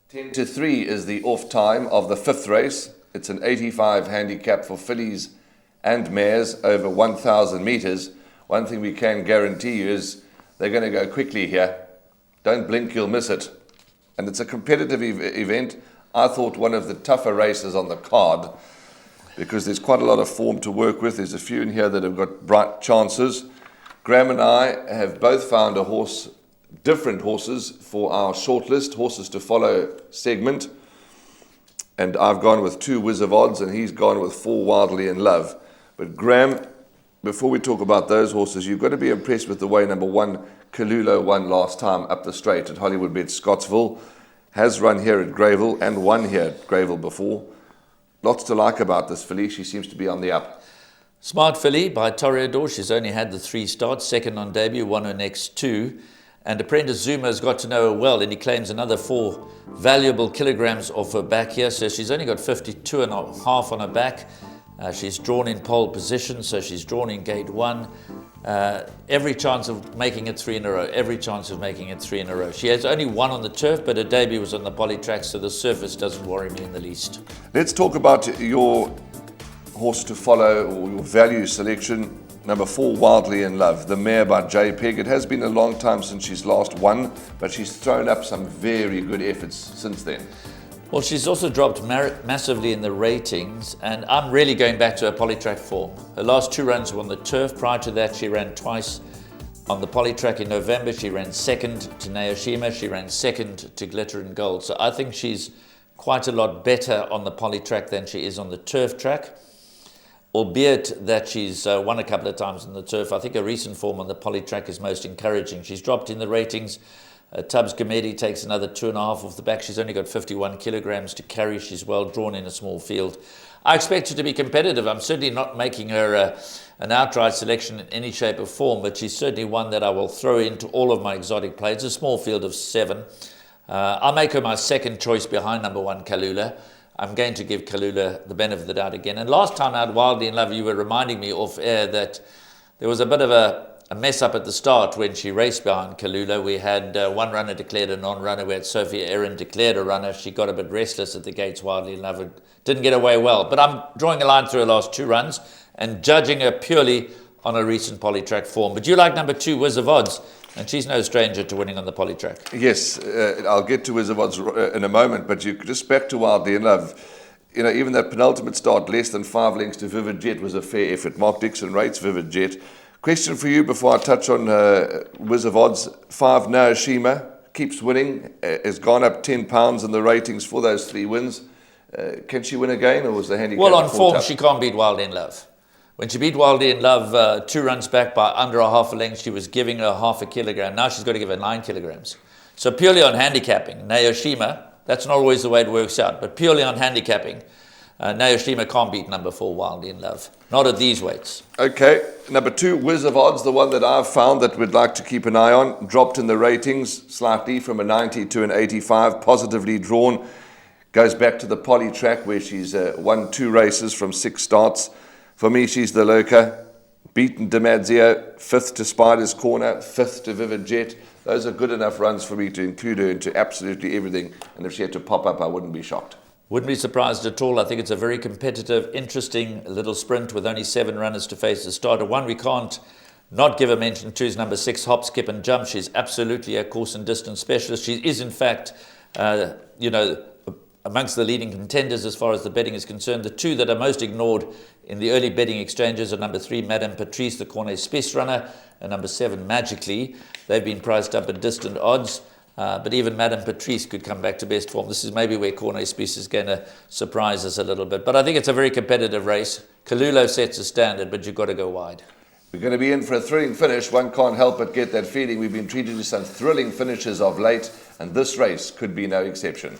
10-3 is the off time of the fifth race. It's an 85 handicap for fillies and mares over 1,000 metres. One thing we can guarantee you is they're going to go quickly here. Don't blink, you'll miss it. And it's a competitive event. I thought one of the tougher races on the card because there's quite a lot of form to work with. There's a few in here that have got bright chances. Graham and I have both found different horses for our shortlist, horses to follow segment. And I've gone with 2 Wiz of Odds and he's gone with 4 Wildly in Love. But Graham, before we talk about those horses, you've got to be impressed with the way number 1, Kalulo, won last time up the straight at Hollywood Bet Scottsville. Has run here at Greyville and won here at Greyville before. Lots to like about this filly. She seems to be on the up. Smart filly by Toreador. She's only had the 3 starts, second on debut, won her next 2. And Apprentice Zuma has got to know her well, and he claims another 4 valuable kilograms off her back here. So she's only got 52.5 on her back. She's drawn in pole position, so she's drawn in gate 1. Every chance of making it 3 in a row. Every chance of making it 3 in a row. She has only 1 on the turf, but her debut was on the poly track, so the surface doesn't worry me in the least. Let's talk about your horse to follow, or your value selection. Number 4, Wildly in Love, the mare by JPEG. It has been a long time since she's last won, but she's thrown up some very good efforts since then. Well, she's also dropped massively in the ratings, and I'm really going back to her polytrack form. Her last 2 runs were on the turf. Prior to that, she ran twice on the polytrack in November. She ran second to Naoshima. She ran second to Glitter and Gold. So I think she's quite a lot better on the polytrack than she is on the turf track, albeit that she's won a couple of times on the turf. I think her recent form on the polytrack is most encouraging. She's dropped in the ratings. Tubbs Committee takes another 2.5 off the back. She's only got 51 kilograms to carry. She's well drawn in a small field. I expect her to be competitive. I'm certainly not making her an outright selection in any shape or form, but she's certainly one that I will throw into all of my exotic plays. A small field of 7. I'll make her my second choice behind number 1, Kalula. I'm going to give Kalula the benefit of the doubt again. And last time out, Wildly in Love, you were reminding me off air that there was a bit of a mess up at the start when she raced behind Kalula. We had 1 runner declared a non-runner. We had Sophia Erin declared a runner. She got a bit restless at the gates, Wildly in Love. Didn't get away well. But I'm drawing a line through her last 2 runs and judging her purely on her recent polytrack form. But you like number 2, Wiz of Odds, and she's no stranger to winning on the polytrack. Yes, I'll get to Wiz of Odds in a moment, but you just back to Wildly in Love. You know, even that penultimate start, less than 5 lengths to Vivid Jet, was a fair effort. Mark Dixon rates Vivid Jet. Question for you before I touch on Wiz of Odds. 5, Naoshima, keeps winning, has gone up £10 in the ratings for those 3 wins. Can she win again, or was the handicap? Well, on form, she can't beat Wildly in Love. When she beat Wildly in Love 2 runs back by under a half a length, she was giving her 0.5 kilogram. Now she's got to give her 9 kilograms. So purely on handicapping, Naoshima, that's not always the way it works out, but purely on handicapping, Naoshima can't beat number 4, Wildly in Love. Not at these weights. Okay, number 2, Wiz of Odds, the one that I've found that we'd like to keep an eye on. Dropped in the ratings slightly from a 90 to an 85, positively drawn. Goes back to the poly track where she's won 2 races from 6 starts. For me, she's the Loca. Beaten DiMaggio, 5th to Spider's Corner, 5th to Vivid Jet. Those are good enough runs for me to include her into absolutely everything. And if she had to pop up, I wouldn't be shocked. Wouldn't be surprised at all. I think it's a very competitive, interesting little sprint with only 7 runners to face the starter. One we can't not give a mention to is number 6, Hop, Skip and Jump. She's absolutely a course and distance specialist. She is, in fact, amongst the leading contenders as far as the betting is concerned. The 2 that are most ignored in the early betting exchanges are number 3, Madame Patrice, the Cornet Space runner, and number 7, Magically. They've been priced up at distant odds. But even Madame Patrice could come back to best form. This is maybe where Cornet Space is going to surprise us a little bit. But I think it's a very competitive race. Kalulo sets a standard, but you've got to go wide. We're going to be in for a thrilling finish. One can't help but get that feeling. We've been treated to some thrilling finishes of late, and this race could be no exception.